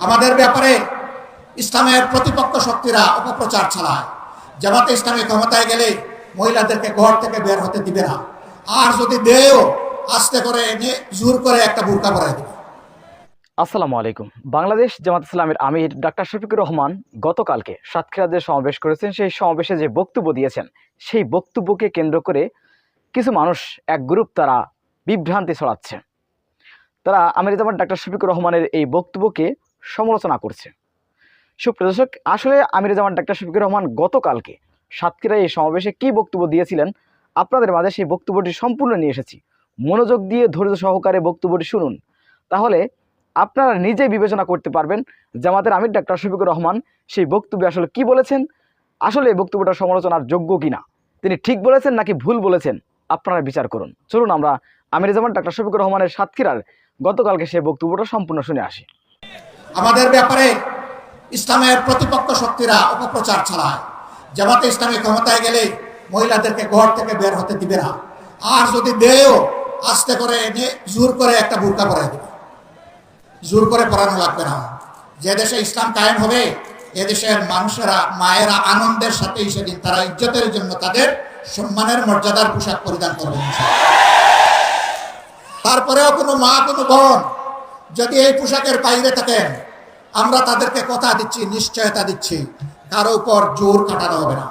আমাদের ব্যাপারে ইসলামের প্রতিপক্ষ শক্তিরা অপপ্রচার চালায়। জামাতে ইসলামী ক্ষমতায় গেলে মহিলাদেরকে ঘর থেকে বের হতে দিবে না, আর যদি দেও আস্তে করে এনে জোর করে একটা বুরকা পরাই দিবে। আসসালামু আলাইকুম। বাংলাদেশ জামাত ইসলামের আমির ডাক্তার শফিকুর রহমান গতকালকে সাতক্ষীরাতে সমাবেশ করেছেন। সেই সমাবেশে যে বক্তব্য দিয়েছেন, সেই বক্তব্যকে কেন্দ্র করে কিছু মানুষ, এক গ্রুপ, তারা বিভ্রান্তি ছড়াচ্ছে। তারা আমির জামাত ডাক্তার শফিকুর রহমানের এই বক্তব্যকে সমালোচনা করছে। সুপ্রিয় দর্শক, আসলে আমির জামাত ডাক্তার শফিকুর রহমান গতকালকে সাতক্ষীরায় এই সমাবেশে কী বক্তব্য দিয়েছিলেন, আপনাদের মাঝে সেই বক্তব্যটি সম্পূর্ণ নিয়ে এসেছি। মনোযোগ দিয়ে ধৈর্য সহকারে বক্তব্যটি শুনুন, তাহলে আপনারা নিজে বিবেচনা করতে পারবেন জামাতের আমির ডাক্তার শফিকুর রহমান সেই বক্তব্যে আসলে কি বলেছেন, আসলে এই বক্তব্যটা সমালোচনার যোগ্য কিনা, তিনি ঠিক বলেছেন নাকি ভুল বলেছেন, আপনারা বিচার করুন। চলুন আমরা আমির জামাত ডাক্তার শফিকুর রহমানের সাতক্ষীরার গতকালকে সেই বক্তব্যটা সম্পূর্ণ শুনে আসি। আমাদের ব্যাপারে ইসলামের প্রতিপক্ষ শক্তিরা অপপ্রচার চালায়। জামাতে ইসলামী ক্ষমতায় গেলে মহিলাদেরকে ঘর থেকে বের হতে দিবে না, আর যদি দেও আস্তে করে এনে জোর করে একটা বুরকা পরাই দিবে। জোর করে পরানো লাগবে না। যে দেশে ইসলাম কায়েম হবে, এদেশের মানুষেরা, মায়েরা আনন্দের সাথে সেদিন তারা ইজ্জতের জন্য তাদের সম্মানের মর্যাদার পোশাক পরিধান করবে। তারপরেও কোনো মা, কোনো বোন যদি এই পোশাকের বাইরে থাকেন, আমরা তাদেরকে কথা দিচ্ছি, নিশ্চয়তা দিচ্ছি, কারো উপর জোর খাটানো হবে না।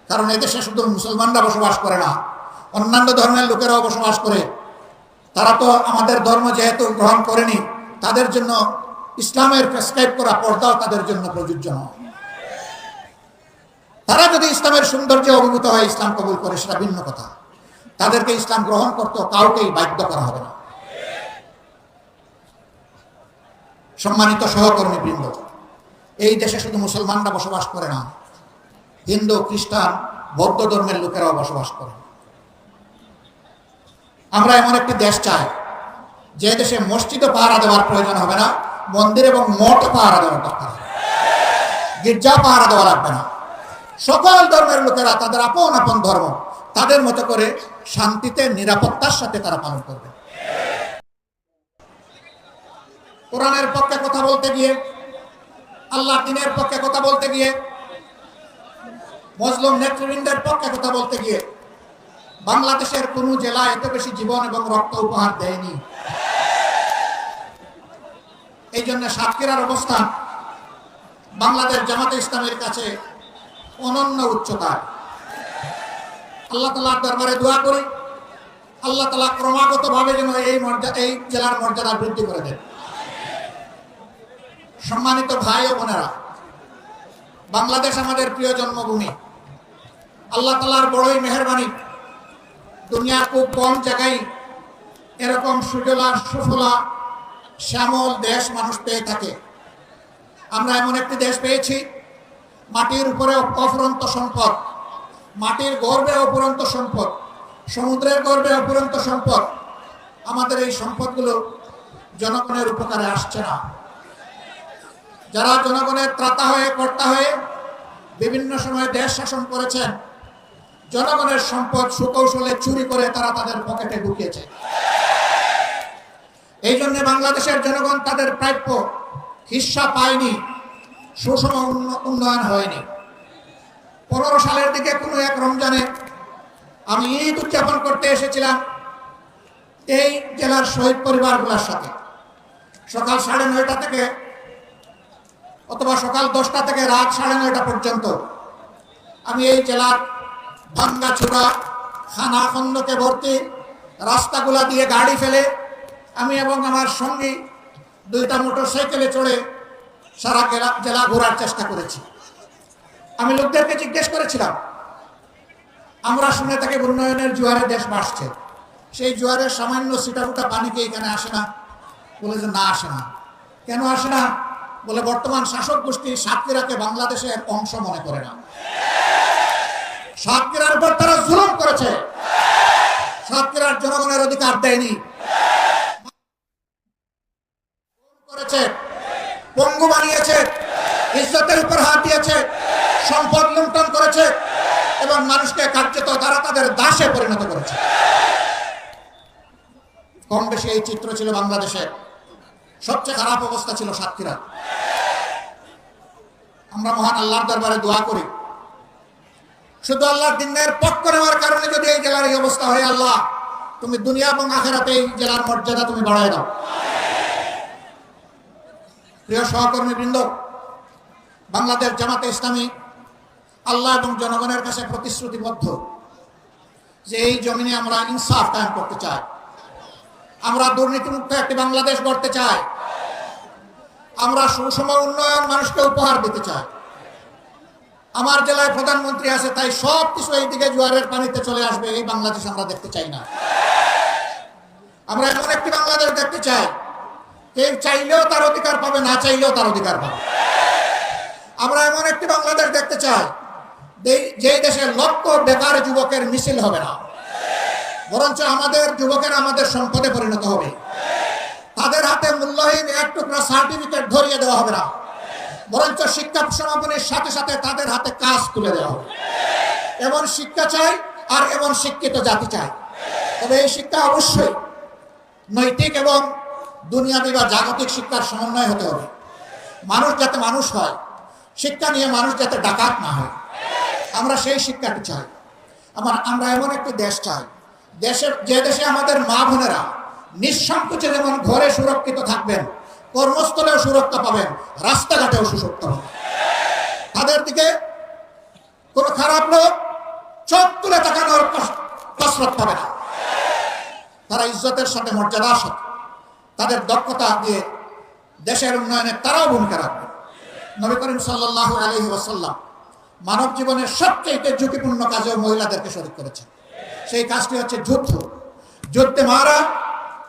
কারণ এদেশে শুধু মুসলমানরা বসবাস করে না, অন্যান্য ধর্মের লোকেরাও বসবাস করে। তারা তো আমাদের ধর্ম যেহেতু গ্রহণ করেনি, তাদের জন্য ইসলামের প্রেসক্রাইব করা পর্দাও তাদের জন্য প্রযোজ্য নয়। তারা যদি ইসলামের সৌন্দর্যে অভিভূত হয়, ইসলাম কবুল করে, সেটা ভিন্ন কথা। তাদেরকে ইসলাম গ্রহণ করতে কাউকেই বাধ্য করা হবে না। সম্মানিত সহকর্মী বৃন্দ, এই দেশে শুধু মুসলমানরা বসবাস করে না, হিন্দু, খ্রিস্টান, বৌদ্ধ ধর্মের লোকেরাও বসবাস করে। আমরা এমন একটি দেশ চাই যে দেশে মসজিদও পাহারা দেওয়ার প্রয়োজন হবে না, মন্দির এবং মঠ পাহারা দেওয়ার দরকার হবে, গির্জা পাহারা দেওয়া লাগবে না। সকল ধর্মের লোকেরা তাদের আপন আপন ধর্ম তাদের মতো করে শান্তিতে, নিরাপত্তার সাথে তারা পালন করবে। কোরআনের পক্ষে কথা বলতে গিয়ে, আল্লাহর দ্বীনের পক্ষে কথা বলতে গিয়ে, মুসলিম নেতৃবৃন্দের পক্ষে কথা বলতে গিয়ে বাংলাদেশের কোন জেলা এত বেশি জীবন এবং রক্ত উপহার দেয়নি। এই জন্য সাতক্ষীরার অবস্থান বাংলাদেশ জামাতে ইসলামের কাছে অনন্য উচ্চতায়। আল্লাহ তাআলার দরবারে দোয়া করি, আল্লাহ তাআলা ক্রমাগত ভাবে যেন এই জেলার মর্যাদা বৃদ্ধি করে দেন। সম্মানিত ভাই ও বোনেরা, বাংলাদেশ আমাদের প্রিয় জন্মভূমি। আল্লাহ তাআলার বড়ই মেহেরবানি, দুনিয়ার খুব কম জায়গায় এরকম সুজলা সুফলা শ্যামল দেশ মানুষ পেয়ে থাকে। আমরা এমন একটি দেশ পেয়েছি, মাটির উপরে অফুরন্ত সম্পদ, মাটির গর্বে অফুরন্ত সম্পদ, সমুদ্রের গর্বে অফুরন্ত সম্পদ। আমাদের এই সম্পদগুলো জনগণের উপকারে আসছে না। যারা জনগণের ত্রাতা হয়ে, কর্তা হয়ে বিভিন্ন সময় দেশ শাসন করেছেন, জনগণের সম্পদ সুকৌশলে চুরি করে তারা তাদের পকেটে ঢুকিয়েছে। এই জন্য বাংলাদেশের জনগণ তাদের প্রাপ্য হিস্সা পায়নি, সুষম উন্নয়ন হয়নি। 15 সালের দিকে কোনো এক রমজানে আমি ঈদ উদযাপন করতে এসেছিলাম এই জেলার শহীদ পরিবারগুলোর সাথে। সকাল 9:30 থেকে অথবা সকাল 10টা থেকে রাত 9:30 পর্যন্ত আমি এই জেলার ভাঙ্গাচোরা, খানা খন্দকে ভর্তি রাস্তাগুলা দিয়ে গাড়ি ফেলে আমি এবং আমার সঙ্গী 2টা মোটরসাইকেলে চড়ে সারা জেলা ঘোরার চেষ্টা করেছি। আমি লোকদেরকে জিজ্ঞেস করেছিলাম, আমরা শুনে থাকি উন্নয়নের জোয়ারে দেশ ভাসছে, সেই জোয়ারের সামান্য ছিটাফোঁটা পানি কি এখানে আসে না? বলে যে না, আসে না। কেন আসে না? বলে বর্তমান শাসক গোষ্ঠী সাতক্ষীরাকে বাংলাদেশের অংশ মনে করে না। সাতক্ষীরার উপর তারা জুলুম করেছে, সাতক্ষীরার জনগণের অধিকার দেয়নি, করেছে, পঙ্গু বানিয়েছে, ইজ্জতের উপর হাত দিয়েছে, সম্পদ লুণ্ঠন করেছে এবং মানুষকে কার্যত তারা তাদের দাসে পরিণত করেছে। কম বেশি এই চিত্র ছিল বাংলাদেশের। সবচেয়ে খারাপ অবস্থা ছিল সাতক্ষীরা। আমরা মহান আল্লাহর দরবারে দোয়া করি, শুধু আল্লাহর দিনের পক্ষ নেওয়ার কারণে যদি এই জেলার এই অবস্থা হয়, আল্লাহ তুমি দুনিয়া এবং আখিরাতে এই জেলার মর্যাদা তুমি বাড়ায় দাও। প্রিয় সহকর্মী বৃন্দ, বাংলাদেশ জামাতে ইসলামী আল্লাহ এবং জনগণের কাছে প্রতিশ্রুতিবদ্ধ যে এই জমিনে আমরা ইনসাফ কায়েম করতে চাই, আমরা দুর্নীতিমুক্ত একটি বাংলাদেশ গড়তে চাই, আমরা সুষম উন্নয়ন মানুষকে উপহার দিতে চাই। আমার জেলায় প্রধানমন্ত্রী আছে, তাই সব কিছু এইদিকে জোয়ারের পানিতে চলে আসবে, এই বাংলাদেশ আমরা দেখতে চাই না। আমরা এমন একটি বাংলাদেশ দেখতে চাই, কেউ চাইলেও তার অধিকার পাবে, না চাইলেও তার অধিকার পাবে। আমরা এমন একটি বাংলাদেশ দেখতে চাই যে দেশে লক্ষ বেকার যুবকের মিছিল হবে না, বরঞ্চ আমাদের যুবকের আমাদের সম্পদে পরিণত হবে। তাদের হাতে মূল্যহীন এক টুকরা সার্টিফিকেট ধরিয়ে দেওয়া হবে না, বরঞ্চ শিক্ষা সমাপনের সাথে সাথে তাদের হাতে কাজ তুলে দেওয়া হবে। এমন শিক্ষা চাই আর এমন শিক্ষিত জাতি চাই। তবে এই শিক্ষা অবশ্যই নৈতিক এবং দুনিয়াবী বা জাগতিক শিক্ষার সমন্বয় হতে হবে। মানুষ যাতে মানুষ হয়, শিক্ষা নিয়ে মানুষ যাতে ডাকাত না হয়, আমরা সেই শিক্ষাটি চাই। আমরা এমন একটি দেশ চাই, যে দেশে আমাদের মা বোনেরা নিঃসংকোচে যেমন ঘরে সুরক্ষিত থাকবেন, কর্মস্থলেও সুরক্ষা পাবেন, রাস্তাঘাটেও সুরক্ষা পাবেন। তাদের দিকে কোনো খারাপ লোক চোখ তুলে তাকানোর কসরত পাবে না। তারা ইজ্জতের সাথে, মর্যাদার সাথে, তাদের দক্ষতা দিয়ে দেশের উন্নয়নে তারাও ভূমিকা রাখবে। নবী করিম সাল্লাল্লাহু আলাইহি ওয়াসাল্লাম মানব জীবনের সবচেয়ে ঝুঁকিপূর্ণ কাজেও মহিলাদেরকে শরীক করেছেন। সেই কাজটি হচ্ছে যুদ্ধ। যুদ্ধে মারা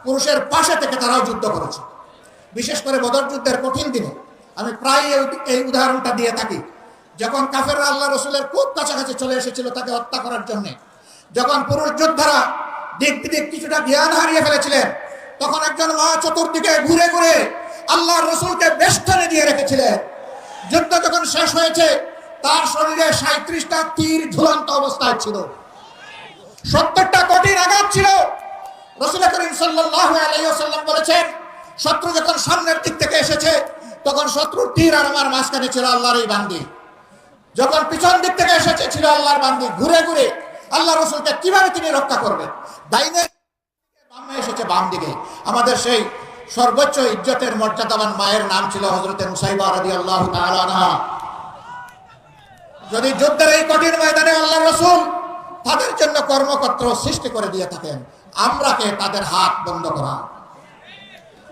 পুরুষের পাশে থেকে তারাও যুদ্ধ করেছে। বিশেষ করে বদর যুদ্ধের কঠিন দিনে আমি প্রায় এই উদাহরণটা দিয়ে থাকি। যখন কাফেররা আল্লাহ রসুলের খুব কাছাকাছি চলে এসেছিল তাকে হত্যা করার জন্য, যখন পুরুষ যোদ্ধারা দিক বিদিক কিছুটা জ্ঞান হারিয়ে ফেলেছিলেন, তখন একজন মা চতুর্দিকে ঘুরে ঘুরে আল্লাহর রসুলকে বেষ্টনে দিয়ে রেখেছিলেন। যুদ্ধ যখন শেষ হয়েছে, তার শরীরে 37টা তীর ঝুলন্ত অবস্থায় ছিল, 70টা কঠিন আঘাত ছিল। রাসূল করিম সাল্লাল্লাহু আলাইহি ওয়াসাল্লাম বলেছেন, শত্রু যখন সামনের দিক থেকে এসেছে, তখন শত্রুর তীর আর আমার মাঝখানে ছিল আল্লাহর এই বান্দি। যখন পিছন দিক থেকে এসেছে, ছিল আল্লাহর বান্দি। ঘুরে ঘুরে আল্লাহ রসুলকে কিভাবে তিনি রক্ষা করবেন? ডাইনে বামে এসেছে, বাম দিকে। আমাদের সেই সর্বোচ্চ ইজ্জতের মর্যাদাবান মায়ের নাম ছিল হযরতে মুসাইবা রাদিয়াল্লাহু তাআলা আনহা। যদি যুদ্ধের এই কঠিন ময়দানে আল্লাহ রসুল তাদের জন্য কর্মক্ষেত্র সৃষ্টি করে দিয়ে থাকেন, আমরা কে তাদের হাত বন্ধ করা?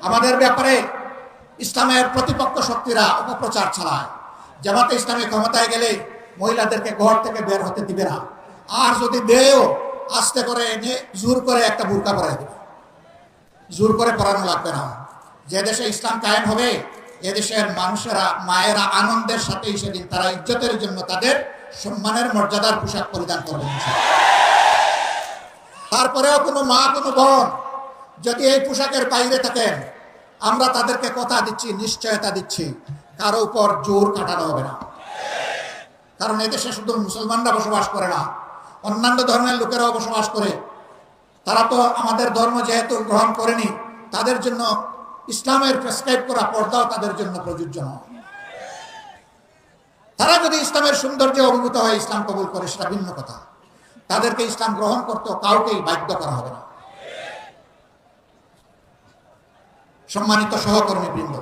আমাদের ব্যাপারে ইসলামের প্রতিপক্ষ শক্তিরা অপপ্রচার চালায়। জামাতে ইসলামী ক্ষমতায় গেলে মহিলাদেরকে ঘর থেকে বের হতে দিবে না, আর যদি দেও আস্তে করে এনে জোর করে একটা বুরকা পরাই দেবে। জোর করে পরানো লাগবে না। যে দেশে ইসলাম কায়েম হবে, এদেশের মানুষেরা, মায়েরা আনন্দের সাথে সেদিন তারা ইজ্জতের জন্য তাদের সম্মানের মর্যাদার পোশাক পরিধান করবে। তারপরেও কোনো মা, কোনো বোন যদি এই পোশাকের বাইরে থাকেন, আমরা তাদেরকে কথা দিচ্ছি, নিশ্চয়তা দিচ্ছি, কারো উপর জোর কাটানো হবে না। কারণ এদেশে শুধু মুসলমানরা বসবাস করে না, অন্যান্য ধর্মের লোকেরাও বসবাস করে। তারা তো আমাদের ধর্ম যেহেতু গ্রহণ করেনি, তাদের জন্য ইসলামের প্রেসক্রাইব করা পর্দাও তাদের জন্য প্রযোজ্য নয়। তারা যদি ইসলামের সৌন্দর্যে অভিভূত হয়ে ইসলাম কবুল করে, সেটা ভিন্ন কথা। তাদেরকে ইসলাম গ্রহণ করতেও কাউকেই বাধ্য করা হবে না। সম্মানিত সহকর্মী বৃন্দ,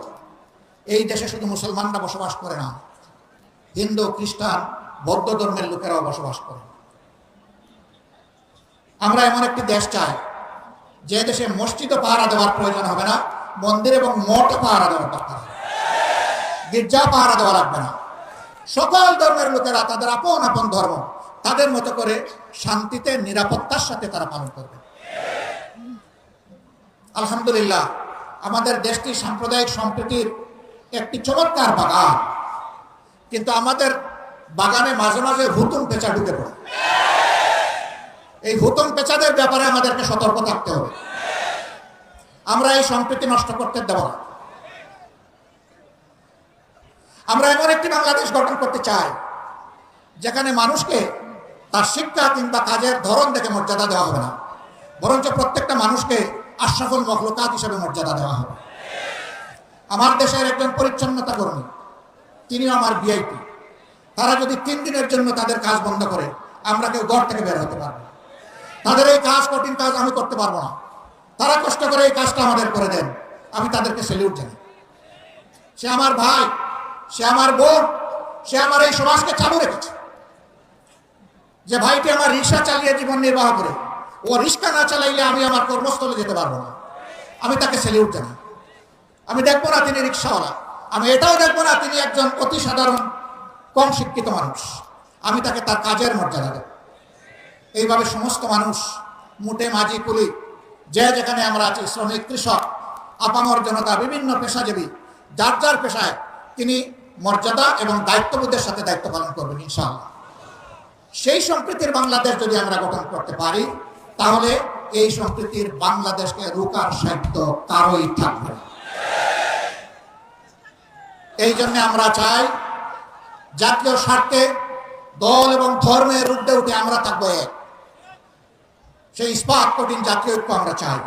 এই দেশে শুধু মুসলমানরা বসবাস করে না, হিন্দু, খ্রিস্টান, বৌদ্ধ ধর্মের লোকেরাও বসবাস করে। আমরা এমন একটি দেশ চাই যে দেশে মসজিদও পাহারা দেওয়ার প্রয়োজন হবে না, মন্দির এবং মঠ পাহারা দেওয়ার দরকার, গির্জা পাহারা দেওয়া লাগবে না। সকল ধর্মের লোকেরা তাদের আপন আপন ধর্ম তাদের মতো করে শান্তিতে, নিরাপত্তার সাথে তারা পালন করবে। আলহামদুলিল্লাহ, আমাদের দেশটি সাম্প্রদায়িক সম্প্রীতির একটি চমৎকার বাগান, কিন্তু আমাদের বাগানে মাঝে মাঝে হুতুম পেঁচা ঢুকে পড়ে। এই হুতুম পেঁচাদের ব্যাপারে আমাদেরকে সতর্ক থাকতে হবে। আমরা এই সম্প্রীতি নষ্ট করতে দেব না। আমরা এমন একটি বাংলাদেশ গঠন করতে চাই যেখানে মানুষকে তার শিক্ষা কিংবা কাজের ধরন দেখে মর্যাদা দেওয়া হবে না, বরঞ্চ প্রত্যেকটা মানুষকে আশরাফুল মখলুকাত হিসেবে মর্যাদা দেওয়া হবে। আমার দেশের একজন পরিচ্ছন্নতা কর্মী, তিনিও আমার ভিআইপি। তারা যদি 3 দিনের জন্য তাদের কাজ বন্ধ করে, আমরা কেউ ঘর থেকে বের হতে পারবো না। তাদের এই কাজ, কঠিন কাজ আমি করতে পারবো না। তারা কষ্ট করে এই কাজটা আমাদের করে দেন, আমি তাদেরকে স্যালিউট জানাই। সে আমার ভাই, সে আমার বোন, সে আমার এই সমাজকে চালু রেখেছে। যে ভাইটি আমার রিক্সা চালিয়ে জীবন নির্বাহ করে, ও রিক্সা না চালাইলে আমি আমার কর্মস্থলে যেতে পারবো না, আমি তাকে স্যালিউট জানাই। আমি দেখবো না তিনি রিক্সাওয়ালা, আমি এটাও দেখবো না তিনি একজন অতি সাধারণ কম শিক্ষিত মানুষ, আমি তাকে তার কাজের মর্যাদা দেব। এইভাবে সমস্ত মানুষ, মুটে মাঝি কুলি, যে যেখানে আমরা আছি, শ্রমিক, কৃষক, আপামর জনতা, বিভিন্ন পেশাজীবী, যার যার পেশায় তিনি মর্যাদা এবং দায়িত্ববোধের সাথে দায়িত্ব পালন করবেন ইনশাআল্লাহ। সেই সম্প্রীতির বাংলাদেশ যদি আমরা গঠন করতে পারি, তাহলে এই সম্প্রীতির বাংলাদেশকে রোকার সাধ্য কারোই থাকবে না। এই জন্য আমরা চাই জাতীয় স্বার্থে দল এবং ধর্মের ঊর্ধ্বে উঠে আমরা থাকবো এক। সেই ইস্পাত কঠিন জাতীয় ঐক্য আমরা চাই,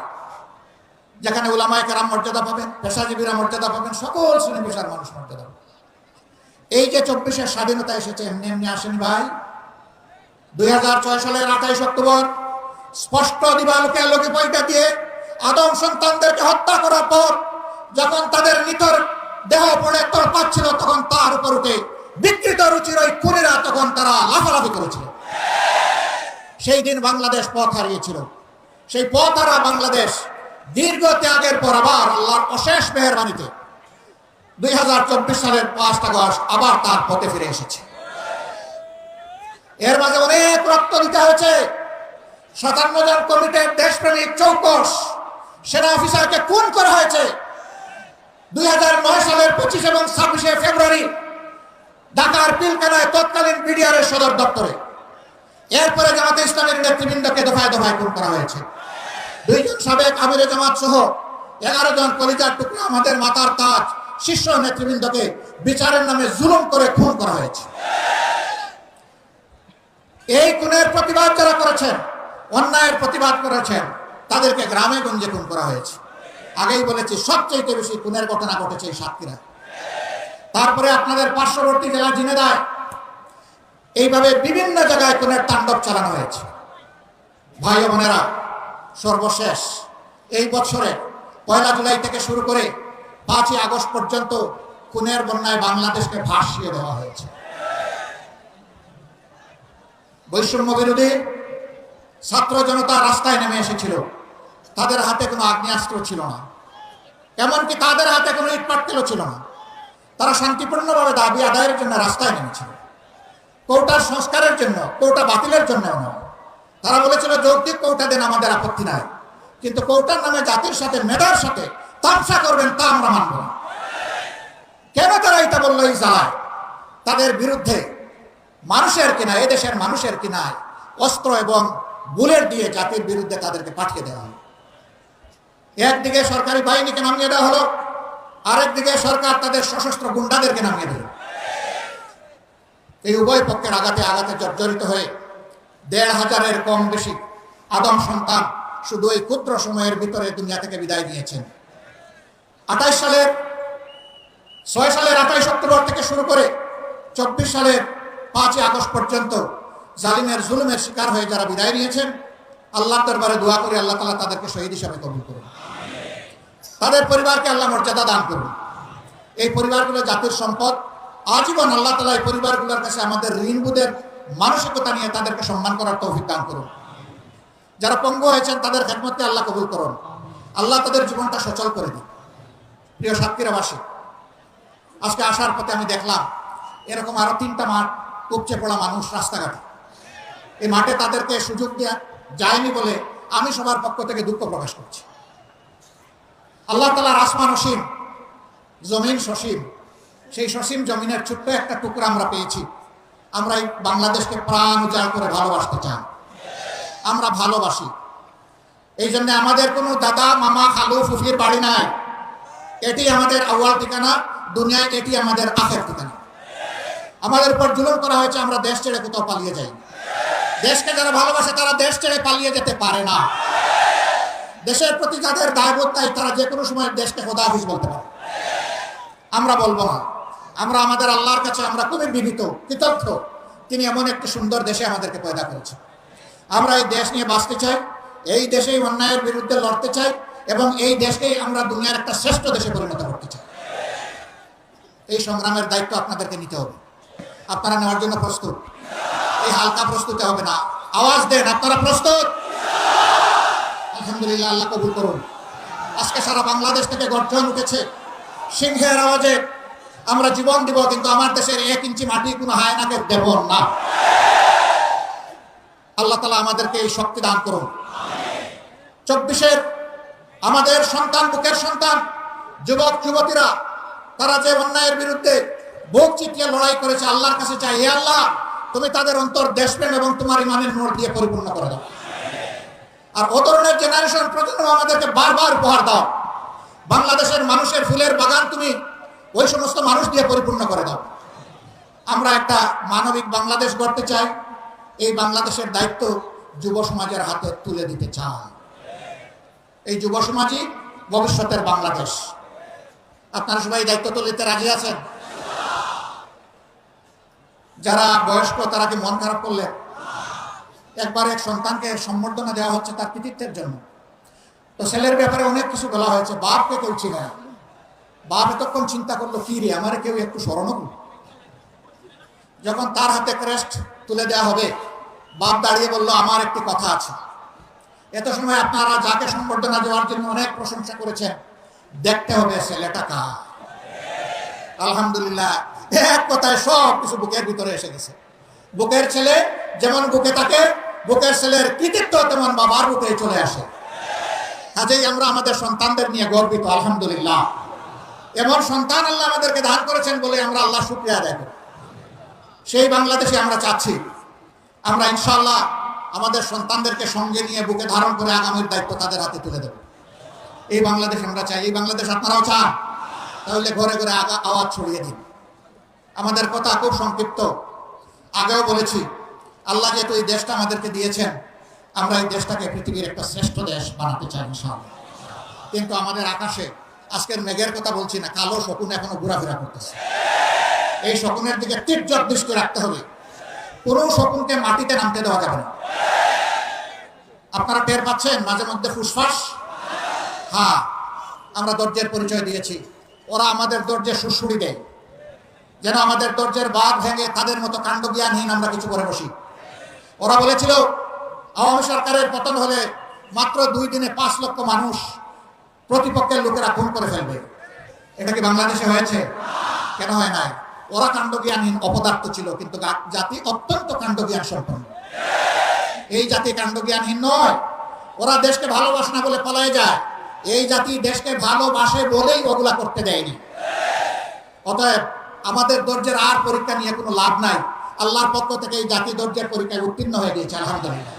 যেখানে উলামায়ে কেরাম মর্যাদা পাবেন, পেশাজীবীরা মর্যাদা পাবেন, সকল শ্রেণী পেশার মানুষ মর্যাদা পাবেন। এই যে 24-এর স্বাধীনতা এসেছে এমনি এমনি আসেনি ভাই। 2006 সালের 28 অক্টোবর স্পষ্ট দিবালোকে আলোকে পয়টা দিয়ে আদম সন্তানদেরকে হত্যা করার পর যখন তাদের নিথর দেহ পড়ে তড়পাচ্ছিল, তখন তার উপর উঠে বিকৃত রুচির ওই খুনিরা তখন তারা লাফালাফি করেছিল। সেই দিন বাংলাদেশ পথ হারিয়েছিল। সেই পথ হারা বাংলাদেশ দীর্ঘ ত্যাগের পর আবার আল্লাহর অশেষ মেহেরবানিতে 2024 সালের 5 আগস্ট আবার তার পথে ফিরে এসেছে। এর মাঝে অনেক রক্ত দিতে হয়েছে। 57 জন কমিটির দেশপ্রেমিক চৌকস সেনা অফিসারকে খুন করা হয়েছে 2009 সালের 25 এবং 26 ফেব্রুয়ারি ঢাকার পিলখানায় তৎকালীন বিডিআরের সদর দপ্তরে। এরপরে জামাতে ইসলামের নেতৃবৃন্দকে দফায় দফায় খুন করা হয়েছে। 2 জন সাবেক আমিরে জামাত সহ 11 জন কলিজার টুকরা আমাদের মাথার তাজ শীর্ষ নেতৃবৃন্দকে বিচারের নামে জুলুম করে খুন করা হয়েছে। এই খুনের প্রতিবাদ যারা করেছেন, অন্যায়ের প্রতিবাদ করেছেন, তাদেরকে গ্রামে গঞ্জে খুন করা হয়েছে। আগেই বলেছি, সবচেয়ে বেশি খুনের ঘটনা ঘটেছে এই সাতক্ষীরা। তারপরে আপনাদের পার্শ্ববর্তী জেলা ঝিনাইদহ, এইভাবে বিভিন্ন জায়গায় খুনের তাণ্ডব চালানো হয়েছে। ভাই ও বোনেরা, সর্বশেষ এই বছরে 1 জুলাই থেকে শুরু করে 5 আগস্ট পর্যন্ত খুনের বন্যায় বাংলাদেশকে ভাসিয়ে দেওয়া হয়েছে। বৈষম্য বিরোধী ছাত্র জনতা রাস্তায় নেমে এসেছিল। তাদের হাতে কোনো আগ্নেয়াস্ত্র ছিল না, এমনকি তাদের হাতে কোনো ইটপাটকেলও ছিল না। তারা শান্তিপূর্ণভাবে দাবি আদায়ের জন্য রাস্তায় নেমেছিল। কোটার সংস্কারের জন্য, কোটা বাতিলের জন্য নয়। তারা বলেছিল যৌক্তিক কোটা দেন, আমাদের আপত্তি নাই, কিন্তু কোটার নামে জাতির সাথে, মেধার সাথে তামসা করবেন, তা আমরা মানব না। কেন তারা এটা বললো? এই জ্বালায় তাদের বিরুদ্ধে মানুষের কিনা, এদেশের মানুষের কিনায় অস্ত্র এবং বুলেট দিয়ে জাতির বিরুদ্ধে তাদেরকে পাঠিয়ে দেওয়া হলো। একদিকে সরকারি বাহিনীকে নামিয়ে দেওয়া হলো, আরেকদিকে সরকার তাদের সশস্ত্র গুন্ডাদেরকে নামিয়ে দিল। এই উভয় পক্ষের আঘাতে আঘাতে জর্জরিত হয়ে 1,500-এর কম বেশি আদম সন্তান শুধু এই ক্ষুদ্র সময়ের ভিতরে দুনিয়া থেকে বিদায় নিয়েছেন। 6 সালের 28 অক্টোবর থেকে শুরু করে 24 সালের 5 আগস্ট পর্যন্ত জালিমের জুলুমের শিকার হয়ে যারা বিদায় নিয়েছেন, আল্লাহর দরবারে দোয়া করি আল্লাহ তাআলা তাদেরকে শহীদ হিসাবে কবুল করুন। তাদের পরিবারকে আল্লাহ মর্যাদা দান করুন। এই পরিবারগুলো জাতির সম্পদ। আজীবন আল্লাহ তাআলা এই পরিবারগুলোর কাছে আমাদের ঋণবোধের মানসিকতা নিয়ে তাদেরকে সম্মান করার তৌফিক দান করুন। যারা পঙ্গু হয়েছেন তাদের খেদমতকে আল্লাহ কবুল করুন। আল্লাহ তাদের জীবনটা সচল করে দিন। প্রিয় সাতক্ষীরাবাসী, আজকে আসার পথে আমি দেখলাম এরকম আরো 3টা মাঠ উপচে পড়া মানুষ রাস্তাঘাটে। এই মাঠে তাদেরকে সুযোগ দেওয়া যায়নি বলে আমি সবার পক্ষ থেকে দুঃখ প্রকাশ করছি। আল্লাহ তাআলার আসমান অসীম, জমিন সসীম। সেই সসীম জমিনের ছোট্ট একটা টুকরা আমরা পেয়েছি। আমরা এই বাংলাদেশকে প্রাণ উজাড় করে ভালোবাসতে চাই। আমরা ভালোবাসি। এই জন্য আমাদের কোনো দাদা, মামা, খালু, ফুফির বাড়ি নাই। এটি আমাদের আউয়াল ঠিকানা, দুনিয়ায় এটি আমাদের আখের ঠিকানা। আমাদের উপর জুলুম করা হয়েছে, আমরা দেশ ছেড়ে কোথাও পালিয়ে যাই। দেশকে যারা ভালোবাসে তারা দেশ ছেড়ে পালিয়ে যেতে পারে না। দেশের প্রতি যাদের দায়বদ্ধ, তারা যে কোনো সময় দেশকে খোদা হাফেজ বলতে পারে। আমরা বলবো না। আমরা আমাদের আল্লাহর কাছে আমরা খুবই বিনীত কৃতজ্ঞ, তিনি এমন একটি সুন্দর দেশে আমাদেরকে পয়দা করেছেন। আমরা এই দেশ নিয়ে বাঁচতে চাই, এই দেশেই অন্যায়ের বিরুদ্ধে লড়তে চাই এবং এই দেশকেই আমরা দুনিয়ার একটা শ্রেষ্ঠ দেশে পরিণত করতে চাই। এই সংগ্রামের দায়িত্ব আপনাদেরকে নিতে হবে। আপনারা নেওয়ার জন্য প্রস্তুত? এই হালকা প্রস্তুতি হবে না, আওয়াজ দেন, আপনারা প্রস্তুত? আলহামদুলিল্লাহ, আল্লাহ কবুল করুন। আজকে সারা বাংলাদেশ থেকে গর্জন উঠেছে সিংহের আওয়াজে, আমরা জীবন দিব, কিন্তু আমার দেশের 1 ইঞ্চি মাটি কোনো হায়নাকে দেব না। আল্লাহ তাআলা আমাদেরকে এই শক্তি দান করুন। 24-এর আমাদের সন্তান, বুকের সন্তান, যুবক যুবতীরা, তারা যে অন্যায়ের বিরুদ্ধে বুক চিতিয়ে লড়াই করেছে, আল্লাহর কাছে চাই, হে আল্লাহ তুমি তাদের অন্তর দেশপ্রেম এবং তোমার ইমানের নূর দিয়ে পরিপূর্ণ করে দাও। আর ও ধরনের জেনারেশন প্রজন্ম আমাদেরকে বারবার উপহার দাও। বাংলাদেশের মানুষের ফুলের বাগান তুমি ওই সমস্ত মানুষ দিয়ে পরিপূর্ণ করে দাও। আমরা একটা মানবিক বাংলাদেশ গড়তে চাই। এই বাংলাদেশের দায়িত্ব যুব সমাজের হাতে তুলে দিতে চাই। এই যুব সমাজই ভবিষ্যতের বাংলাদেশ। আপনারা সবাই দায়িত্ব তুলতে রাজি আছেন? যারা বয়স্ক তারা কি মন খারাপ করলেন? একবার এক সন্তানকে সম্বর্ধনা দেওয়া হচ্ছে তার কৃতিত্বের জন্য। তো ছেলের ব্যাপারে অনেক কিছু বলা হয়েছে, বাপকে কেউ ছিল না। বাপ এতক্ষণ চিন্তা করলো, কি রে আমার কেউ একটু স্মরণ করল। যখন তার হাতে ক্রেস্ট তুলে দেওয়া হবে, বাপ দাঁড়িয়ে বলল, আমার একটি কথা আছে। এত সময় আপনারা যাকে সম্বর্ধনা দেওয়ার জন্য অনেক প্রশংসা করেছেন, দেখতে হবে ছেলেটা কার। আলহামদুলিল্লাহ, এক কথায় সব কিছু বুকের ভিতরে এসে গেছে। বুকের ছেলে যেমন বুকে থাকে, বুকের ছেলের কৃতিত্ব তেমন বাবার বুকে চলে আসে। কাজেই আমরা আমাদের সন্তানদের নিয়ে গর্বিত। আলহামদুলিল্লাহ, এমন সন্তান আল্লাহ আমাদেরকে দান করেছেন বলে আমরা আল্লাহ শুকরিয়া আদায় করি। সেই বাংলাদেশে আমরা চাচ্ছি, আমরা ইনশাআল্লাহ আমাদের সন্তানদেরকে সঙ্গে নিয়ে বুকে ধারণ করে আগামীর দায়িত্ব তাদের হাতে তুলে দেব। এই বাংলাদেশ আমরা চাই। এই বাংলাদেশ আপনারাও চান? তাহলে ঘরে ঘরে আওয়াজ ছড়িয়ে দিন। আমাদের কথা খুব সংক্ষিপ্ত, আগেও বলেছি, আল্লাহ যেহেতু এই দেশটা আমাদেরকে দিয়েছেন, আমরা এই দেশটাকে পৃথিবীর একটা শ্রেষ্ঠ দেশ বানাতে চাই ইনশাআল্লাহ। কিন্তু আমাদের আকাশে আজকের মেঘের কথা বলছি না, কালো শকুন এখনো ঘোরাফেরা করতেছে। এই শকুনের দিকে তীর্যক দৃষ্টি রাখতে হবে। পুরো শকুনকে মাটিতে নামতে দেওয়া যাবে না। আপনারা টের পাচ্ছেন মাঝে মধ্যে ফুসফাস? হ্যাঁ, আমরা দরজের পরিচয় দিয়েছি, ওরা আমাদের দরজে সুড়সুড়ি দেয়, যেন আমাদের দরজের বাঁধ ভেঙে তাদের মতো কাণ্ডজ্ঞানহীন আমরা কিছু করে বসি। ওরা বলেছিল আওয়ামী সরকারের পতন হলে মাত্র 2 দিনে 5 লক্ষ মানুষ প্রতিপক্ষের লোকেরা খুন করে ফেলবে। এটা কি বাংলাদেশে হয়েছে? কেন হয় নাই? ওরা কাণ্ডজ্ঞানহীন অপদার্থ ছিল, কিন্তু জাতি অত্যন্ত কাণ্ডজ্ঞান সম্পন্ন। এই জাতি কাণ্ডজ্ঞানহীন নয়। ওরা দেশকে ভালোবাসে না বলে পলায় যায়। এই জাতি দেশকে ভালোবাসে বলেই ওগুলা করতে দেয়নি। অতএব আমাদের দরজের আর পরীক্ষা নিয়ে কোনো লাভ নাই। আল্লাহর পক্ষ থেকে এই জাতি দরজের পরীক্ষায় উত্তীর্ণ হয়ে গিয়েছে আলহামদুলিল্লাহ।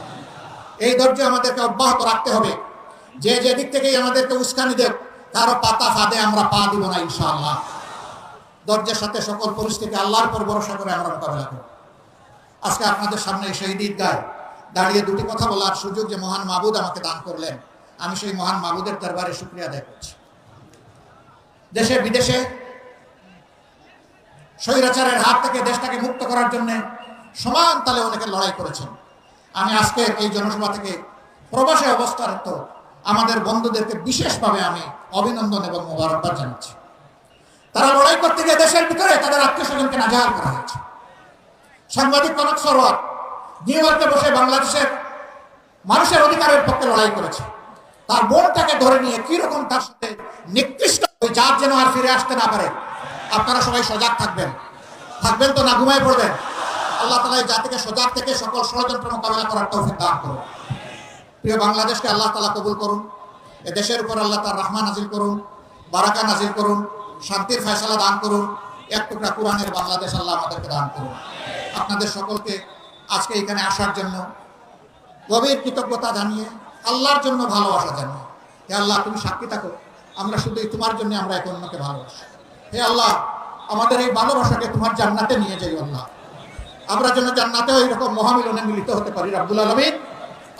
এই ধৈর্য আমাদেরকে অব্যাহত রাখতে হবে। যে যেদিক থেকেই আমাদেরকে উস্কানি দেব, কারো পাতা ফাঁদে আমরা পা দিব না ইনশাআল্লাহ। ধৈর্যের সাথে সকল পরিস্থিতি আল্লাহর উপর ভরসা করে আমরা মোকাবেলা করব। আজকে আপনাদের সামনে শহীদ ঈদগায় দাঁড়িয়ে 2টি কথা বলার সুযোগ যে মহান মাবুদ আমাকে দান করলেন, আমি সেই মহান মাবুদের দরবারে শুকরিয়া আদায় করছি। দেশে বিদেশে স্বৈরাচারের হাত থেকে দেশটাকে মুক্ত করার জন্য সমান তালে অনেকে লড়াই করেছেন। আমি আজকে এই জনসভা থেকে প্রবাসে অবস্থারত আমাদের বন্ধুদেরকে বিশেষভাবে আমি অভিনন্দন এবং মোবারকবাদ জানাচ্ছি। তারা লড়াই করতে গিয়ে দেশের ভিতরে তাদের আত্মীয় স্বজনকে নাজেহাল করা হয়েছে। সাংবাদিক কনক সরোয়ার নিউ ইয়র্কে বসে বাংলাদেশের মানুষের অধিকারের পক্ষে লড়াই করেছে। তার বোনটাকে ধরে নিয়ে কিরকম তার সাথে নিকৃষ্ট ওই জাত যেন আর ফিরে আসতে না পারে। আপনারা সবাই সজাগ থাকবেন তো না ঘুমায় পড়বেন? আল্লাহ তাআলা এই জাতিকে সজাগ থেকে সকল ষড়যন্ত্র মোকাবেলা করার তৌফিক দান করুন। প্রিয় বাংলাদেশকে আল্লাহ তাআলা কবুল করুন। এ দেশের উপর আল্লাহ তার রহমত নাজিল করুন, বারাকা নাজিল করুন, শান্তির ফয়সালা দান করুন। এক টুকরা কোরআনের বাংলাদেশ আল্লাহ আমাদেরকে দান করুন। আপনাদের সকলকে আজকে এখানে আসার জন্য গভীর কৃতজ্ঞতা জানিয়ে, আল্লাহর জন্য ভালোবাসা জানিয়ে, হে আল্লাহ তুমি সাক্ষী থাকো, আমরা শুধুই তোমার জন্য আমরা এক অন্যকে ভালোবাসি। হে আল্লাহ আমাদের এই ভালোবাসাকে তোমার জান্নাতে নিয়ে যাই আল্লাহ। আমরা যেন জান্নাতেও এইরকম মহামিলনে মিলিত হতে পারি রব্বুল আলামিন।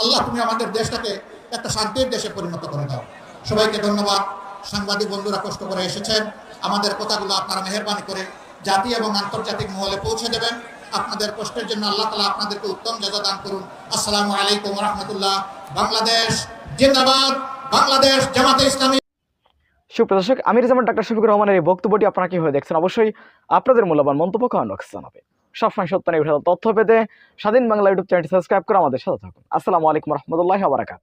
আল্লাহ তুমি আমাদের দেশটাকে একটা শান্তির দেশে পরিণত করে দাও। সবাইকে ধন্যবাদ। সাংবাদিক বন্ধুরা কষ্ট করে এসেছেন। আমাদের কথাগুলো আপনারা মেহেরবানি করে জাতি এবং আন্তর্জাতিক মহলে পৌঁছে দেবেন। আপনাদের কষ্টের জন্য আল্লাহ তাআলা আপনাদেরকে উত্তম জাযা দান করুন। আসসালামু আলাইকুম ওয়া রাহমাতুল্লাহ। বাংলাদেশ জিন্দাবাদ, বাংলাদেশ জামাতে ইসলামী। সুপ্রদর্শক, আমির জামান ডাক্তার শফিকুর রহমানের এই বক্তব্যটি আপনারা কিভাবে দেখছেন? অবশ্যই আপনাদের মূল্যবান মন্তব্য কমেন্ট বক্সে জানাবেন। সবসময় সত্য নির্ভর তথ্য পেতে স্বাধীন বাংলা ইউটিউব চ্যানেলটি সাবস্ক্রাইব করে আমাদের সাথে থাকুন। আসসালামু আলাইকুম ওয়া রাহমাতুল্লাহি ওয়া বারাকাতুহু।